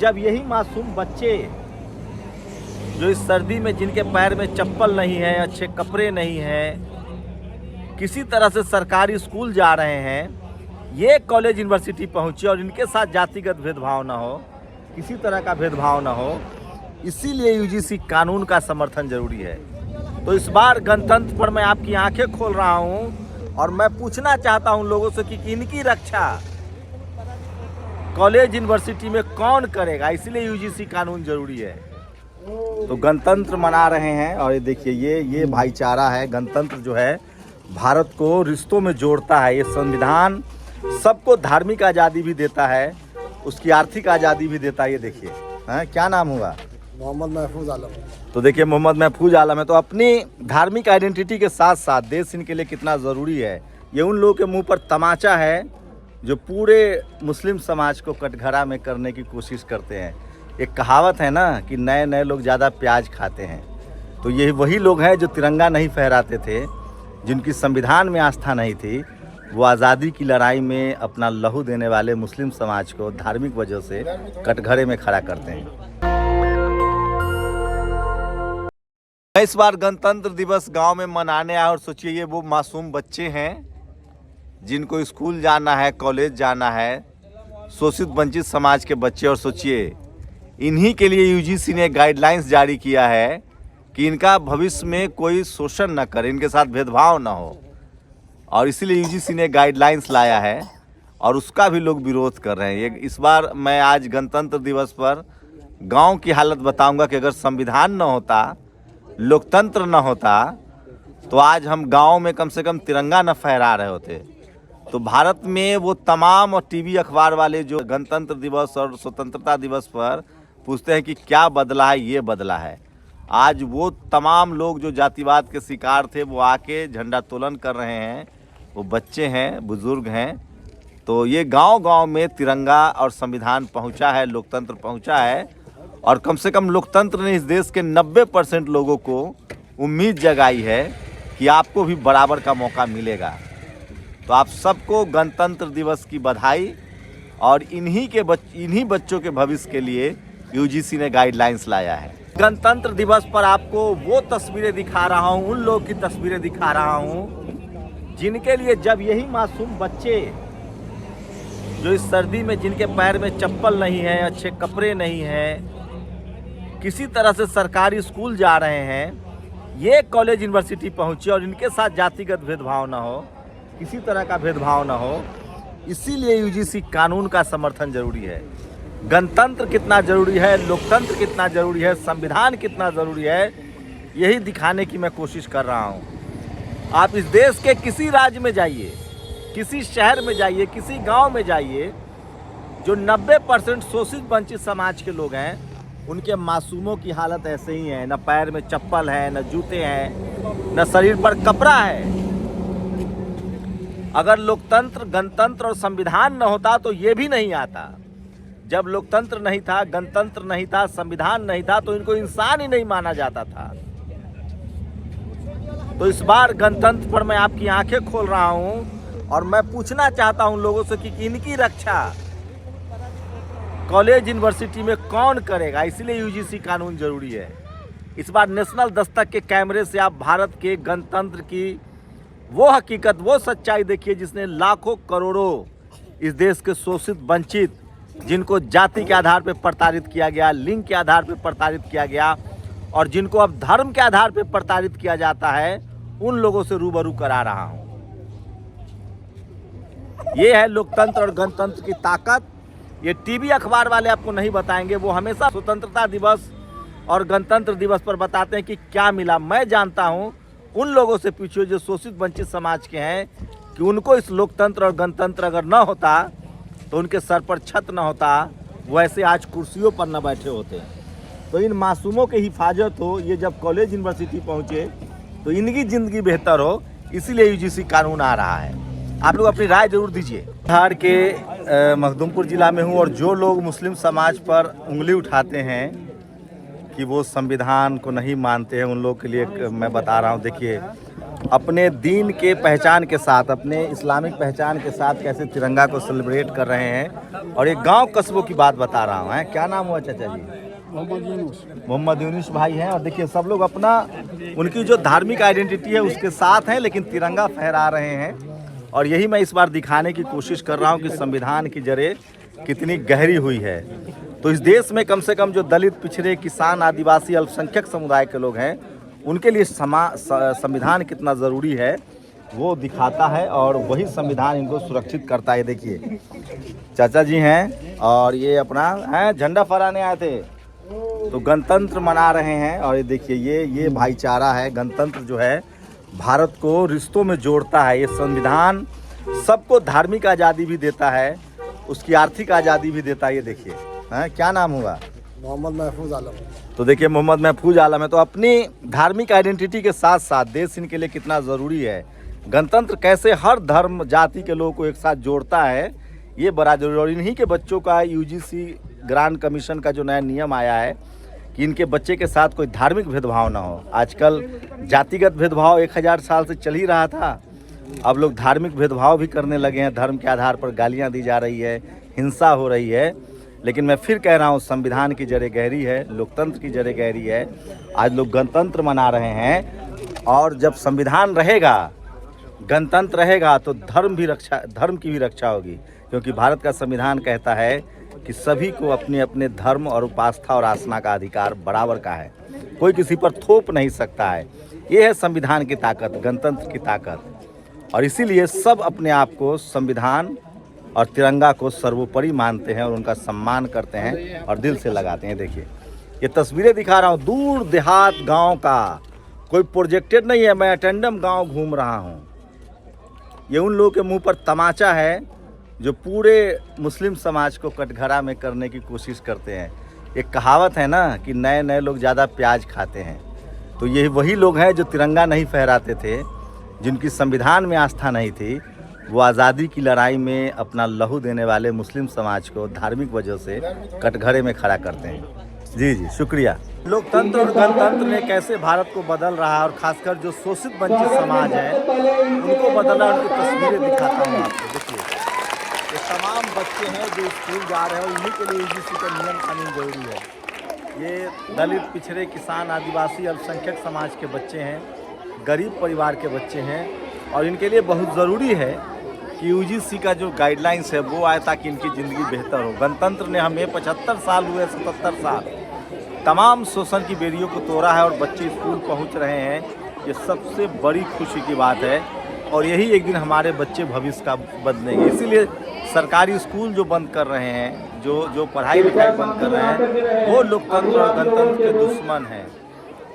जब यही मासूम बच्चे जो इस सर्दी में जिनके पैर में चप्पल नहीं है, अच्छे कपड़े नहीं हैं, किसी तरह से सरकारी स्कूल जा रहे हैं, ये कॉलेज यूनिवर्सिटी पहुँचे और इनके साथ जातिगत भेदभाव ना हो, किसी तरह का भेदभाव ना हो, इसीलिए यूजीसी कानून का समर्थन जरूरी है। तो इस बार गणतंत्र पर मैं आपकी आंखें खोल रहा हूँ और मैं पूछना चाहता हूँ लोगों से कि इनकी रक्षा कॉलेज यूनिवर्सिटी में कौन करेगा, इसलिए यूजीसी कानून जरूरी है। तो गणतंत्र मना रहे हैं और ये देखिए ये भाईचारा है। गणतंत्र जो है भारत को रिश्तों में जोड़ता है। ये संविधान सबको धार्मिक आज़ादी भी देता है, उसकी आर्थिक आज़ादी भी देता है। ये देखिए क्या नाम हुआ? मोहम्मद महफूज आलम। तो देखिए मोहम्मद महफूज आलम है। तो अपनी धार्मिक आइडेंटिटी के साथ साथ देश इनके लिए कितना ज़रूरी है। ये उन लोगों के मुंह पर तमाचा है जो पूरे मुस्लिम समाज को कटघरा में करने की कोशिश करते हैं। एक कहावत है ना कि नए नए लोग ज़्यादा प्याज खाते हैं। तो ये वही लोग हैं जो तिरंगा नहीं फहराते थे, जिनकी संविधान में आस्था नहीं थी, वो आज़ादी की लड़ाई में अपना लहू देने वाले मुस्लिम समाज को धार्मिक वजह से कटघरे में खड़ा करते हैं। इस बार गणतंत्र दिवस गांव में मनाने आए और सोचिए ये वो मासूम बच्चे हैं जिनको स्कूल जाना है, कॉलेज जाना है, शोषित वंचित समाज के बच्चे। और सोचिए इन्हीं के लिए यूजीसी ने गाइडलाइंस जारी किया है कि इनका भविष्य में कोई शोषण न करे, इनके साथ भेदभाव न हो। और इसीलिए यूजीसी ने गाइडलाइंस लाया है और उसका भी लोग विरोध कर रहे हैं। इस बार मैं आज गणतंत्र दिवस पर गांव की हालत बताऊंगा कि अगर संविधान न होता, लोकतंत्र न होता, तो आज हम गांव में कम से कम तिरंगा न फहरा रहे होते। तो भारत में वो तमाम और टीवी अखबार वाले जो गणतंत्र दिवस और स्वतंत्रता दिवस पर पूछते हैं कि क्या बदला है, ये बदला है। आज वो तमाम लोग जो जातिवाद के शिकार थे वो आके झंडा तोलन कर रहे हैं। वो बच्चे हैं, बुजुर्ग हैं। तो ये गांव-गांव में तिरंगा और संविधान पहुंचा है, लोकतंत्र पहुंचा है। और कम से कम लोकतंत्र ने इस देश के 90% लोगों को उम्मीद जगाई है कि आपको भी बराबर का मौका मिलेगा। तो आप सबको गणतंत्र दिवस की बधाई। और इन्हीं बच्चों के भविष्य के लिए यूजीसी ने गाइडलाइंस लाया है। गणतंत्र दिवस पर आपको वो तस्वीरें दिखा रहा हूँ, उन लोगों की तस्वीरें दिखा रहा हूँ जिनके लिए जब यही मासूम बच्चे जो इस सर्दी में जिनके पैर में चप्पल नहीं है, अच्छे कपड़े नहीं हैं, किसी तरह से सरकारी स्कूल जा रहे हैं, ये कॉलेज यूनिवर्सिटी पहुँचे और इनके साथ जातिगत भेदभाव ना हो, किसी तरह का भेदभाव ना हो, इसीलिए यूजीसी कानून का समर्थन जरूरी है। गणतंत्र कितना जरूरी है, लोकतंत्र कितना जरूरी है, संविधान कितना जरूरी है, यही दिखाने की मैं कोशिश कर रहा हूँ। आप इस देश के किसी राज्य में जाइए, किसी शहर में जाइए, किसी गांव में जाइए, जो 90% शोषित वंचित समाज के लोग हैं, उनके मासूमों की हालत ऐसे ही है। न पैर में चप्पल है, न जूते हैं, न शरीर पर कपड़ा है। अगर लोकतंत्र, गणतंत्र और संविधान न होता तो ये भी नहीं आता। जब लोकतंत्र नहीं था, गणतंत्र नहीं था, संविधान नहीं था, तो इनको इंसान ही नहीं माना जाता था। तो इस बार गणतंत्र पर मैं आपकी आंखें खोल रहा हूं और मैं पूछना चाहता हूं लोगों से कि इनकी रक्षा कॉलेज यूनिवर्सिटी में कौन करेगा, इसलिए यूजीसी कानून जरूरी है। इस बार नेशनल दस्तक के कैमरे से आप भारत के गणतंत्र की वो हकीकत, वो सच्चाई देखिए जिसने लाखों करोड़ों इस देश के शोषित वंचित, जिनको जाति के आधार पर प्रताड़ित किया गया, लिंग के आधार पर प्रताड़ित किया गया और जिनको अब धर्म के आधार पर प्रताड़ित किया जाता है, उन लोगों से रूबरू करा रहा हूं। ये है लोकतंत्र और गणतंत्र की ताकत। ये टीवी अखबार वाले आपको नहीं बताएंगे। वो हमेशा स्वतंत्रता दिवस और गणतंत्र दिवस पर बताते हैं कि क्या मिला। मैं जानता हूं, उन लोगों से पूछिए जो शोषित वंचित समाज के हैं कि उनको इस लोकतंत्र और गणतंत्र अगर न होता तो उनके सर पर छत न होता, वो ऐसे आज कुर्सियों पर न बैठे होते। तो इन मासूमों की हिफाजत हो, ये जब कॉलेज यूनिवर्सिटी पहुँचे तो इनकी ज़िंदगी बेहतर हो, इसीलिए यूजीसी कानून आ रहा है। आप लोग अपनी राय जरूर दीजिए। बिहार के मखदूमपुर ज़िला में हूँ और जो लोग मुस्लिम समाज पर उंगली उठाते हैं कि वो संविधान को नहीं मानते हैं, उन लोगों के लिए मैं बता रहा हूँ। देखिए अपने दीन के पहचान के साथ, अपने इस्लामिक पहचान के साथ कैसे तिरंगा को सेलिब्रेट कर रहे हैं। और ये गांव कस्बों की बात बता रहा हूँ। क्या नाम हुआ चाचा जी? मोहम्मद यूनुस भाई हैं। और देखिए सब लोग अपना उनकी जो धार्मिक आइडेंटिटी है उसके साथ हैं, लेकिन तिरंगा फहरा रहे हैं। और यही मैं इस बार दिखाने की कोशिश कर रहा हूँ कि संविधान की जड़ें कितनी गहरी हुई है। तो इस देश में कम से कम जो दलित, पिछड़े, किसान, आदिवासी, अल्पसंख्यक समुदाय के लोग हैं उनके लिए संविधान कितना ज़रूरी है वो दिखाता है, और वही संविधान इनको सुरक्षित करता है। देखिए चाचा जी हैं और ये अपना झंडा फहराने आए थे, तो गणतंत्र मना रहे हैं। और ये देखिए ये भाईचारा है। गणतंत्र जो है भारत को रिश्तों में जोड़ता है। ये संविधान सबको धार्मिक आज़ादी भी देता है, उसकी आर्थिक आज़ादी भी देता है। ये देखिए क्या नाम हुआ? मोहम्मद महफूज आलम। तो देखिए मोहम्मद महफूज आलम है। तो अपनी धार्मिक आइडेंटिटी के साथ साथ देश इनके लिए कितना ज़रूरी है, गणतंत्र कैसे हर धर्म जाति के लोगों को एक साथ जोड़ता है, ये बड़ा जरूरी। और इन्हीं के बच्चों का यूजीसी ग्रांड कमीशन का जो नया नियम आया है कि इनके बच्चे के साथ कोई धार्मिक भेदभाव ना हो। आजकल जातिगत भेदभाव 1000 साल से चल ही रहा था, अब लोग धार्मिक भेदभाव भी करने लगे हैं। धर्म के आधार पर गालियाँ दी जा रही है, हिंसा हो रही है। लेकिन मैं फिर कह रहा हूँ संविधान की जड़ें गहरी है, लोकतंत्र की जड़ें गहरी है। आज लोग गणतंत्र मना रहे हैं, और जब संविधान रहेगा, गणतंत्र रहेगा तो धर्म की भी रक्षा होगी। क्योंकि भारत का संविधान कहता है कि सभी को अपने अपने धर्म और उपासना और आसना का अधिकार बराबर का है, कोई किसी पर थोप नहीं सकता है। ये है संविधान की ताकत, गणतंत्र की ताकत। और इसीलिए सब अपने आप को संविधान और तिरंगा को सर्वोपरि मानते हैं और उनका सम्मान करते हैं और दिल से लगाते हैं। देखिए ये तस्वीरें दिखा रहा हूँ दूर देहात गांव का, कोई प्रोजेक्टेड नहीं है। मैं अटेंडम गांव घूम रहा हूँ। ये उन लोगों के मुंह पर तमाचा है जो पूरे मुस्लिम समाज को कटघरा में करने की कोशिश करते हैं। एक कहावत है ना कि नए नए लोग ज़्यादा प्याज खाते हैं। तो ये वही लोग हैं जो तिरंगा नहीं फहराते थे, जिनकी संविधान में आस्था नहीं थी। वो आज़ादी की लड़ाई में अपना लहू देने वाले मुस्लिम समाज को धार्मिक वजह से कटघरे में खड़ा करते हैं। जी शुक्रिया। लोकतंत्र और गणतंत्र ने कैसे भारत को बदल रहा है, और खासकर जो शोषित वंचित समाज है उनको बदला, उनकी तस्वीरें दिखाता हूँ आपको। देखिए ये तमाम बच्चे हैं जो स्कूल जा रहे हैं, और उन्हीं के लिए यूजीसी का नियम कानून जरूरी है। ये दलित, पिछड़े, किसान, आदिवासी, अल्पसंख्यक समाज के बच्चे हैं, गरीब परिवार के बच्चे हैं, और इनके लिए बहुत ज़रूरी है कि यूजीसी का जो गाइडलाइंस है वो आए ताकि इनकी ज़िंदगी बेहतर हो। गणतंत्र ने हमें 75 साल हुए, 77 साल तमाम शोषण की बेड़ियों को तोड़ा है, और बच्चे स्कूल पहुंच रहे हैं। ये सबसे बड़ी खुशी की बात है, और यही एक दिन हमारे बच्चे भविष्य का बदलेंगे। इसीलिए सरकारी स्कूल जो बंद कर रहे हैं, जो पढ़ाई लिखाई बंद कर रहे हैं, वो लोकतंत्र और गणतंत्र के दुश्मन हैं।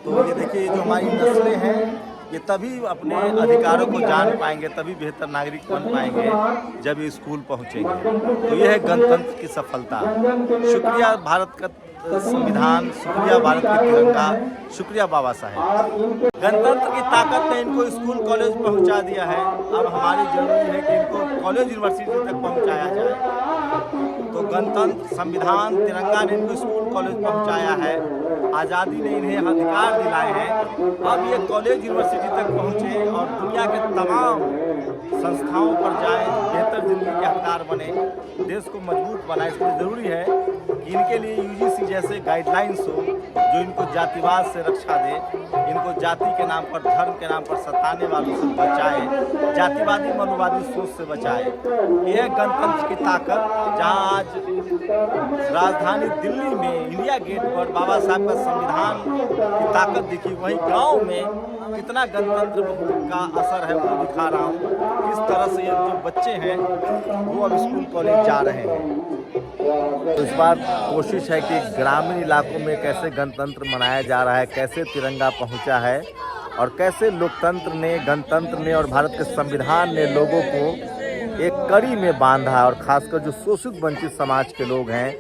तो ये देखिए जो हमारी नस्लें हैं ये तभी अपने अधिकारों को जान पाएंगे, तभी बेहतर नागरिक बन पाएंगे जब ये स्कूल पहुंचेंगे। तो ये है गणतंत्र की सफलता। शुक्रिया भारत का संविधान, शुक्रिया भारत के तिरंगा, शुक्रिया बाबा साहेब। गणतंत्र की ताकत ने इनको स्कूल कॉलेज पहुंचा दिया है। अब हमारी जरूरी है कि इनको कॉलेज यूनिवर्सिटी तक पहुंचाया जाए। तो गणतंत्र, संविधान, तिरंगा ने इनको स्कूल कॉलेज पहुंचाया है, आज़ादी ने इन्हें अधिकार दिलाए हैं। अब ये कॉलेज यूनिवर्सिटी तक पहुँचे और दुनिया के तमाम संस्थाओं पर जाएं, बेहतर जिंदगी के हकदार बने, देश को मजबूत बनाए। इसलिए ज़रूरी है कि इनके लिए यूजीसी जैसे गाइडलाइंस हो जो इनको जातिवाद से रक्षा दे, इनको जाति के नाम पर, धर्म के नाम पर सताने वालों से बचाए, जातिवादी मनोवादी सोच से बचाए। यह गणतंत्र की ताकत, जहाँ आज राजधानी दिल्ली में इंडिया गेट पर बाबा साहब का संविधान की ताकत दिखी, वहीं गांव में कितना गणतंत्र का असर है वो दिखा रहा हूँ। किस तरह से ये जो बच्चे हैं वो अब स्कूल कॉलेज जा रहे हैं। तो इस बार कोशिश है कि ग्रामीण इलाकों में कैसे गणतंत्र मनाया जा रहा है, कैसे तिरंगा पहुंचा है, और कैसे लोकतंत्र ने, गणतंत्र ने और भारत के संविधान ने लोगों को एक कड़ी में बांधा, और खासकर जो शोषित वंचित समाज के लोग हैं,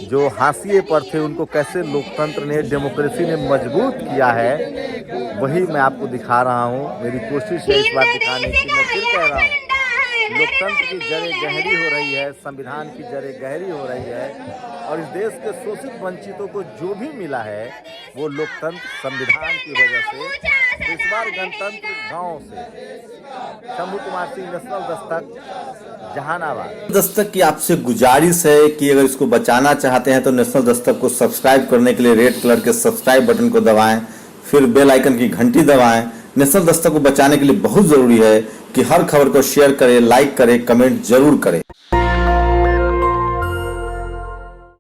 जो हाशिए पर थे, उनको कैसे लोकतंत्र ने, डेमोक्रेसी ने मजबूत किया है, वही मैं आपको दिखा रहा हूँ। मेरी कोशिश है इस बार दिखाने की। मैं फिर कह रहा हूँ लोकतंत्र की जड़ें गहरी हो रही है, संविधान की जड़ें गहरी हो रही है और इस देश के शोषित वंचितों को जो भी मिला है वो लोकतंत्र संविधान की वजह से। तो इस बार गणतंत्र गांव से शंभू कुमार सिंह, नेशनल दस्तक, जहानाबाद। दस्तक की आपसे गुजारिश है कि अगर इसको बचाना चाहते हैं तो नेशनल दस्तक को सब्सक्राइब करने के लिए रेड कलर के सब्सक्राइब बटन को दबाएं, फिर बेल आइकन की घंटी दबाएं। नेशनल दस्तक को बचाने के लिए बहुत जरूरी है कि हर खबर को शेयर करें, लाइक करें, कमेंट जरूर करें।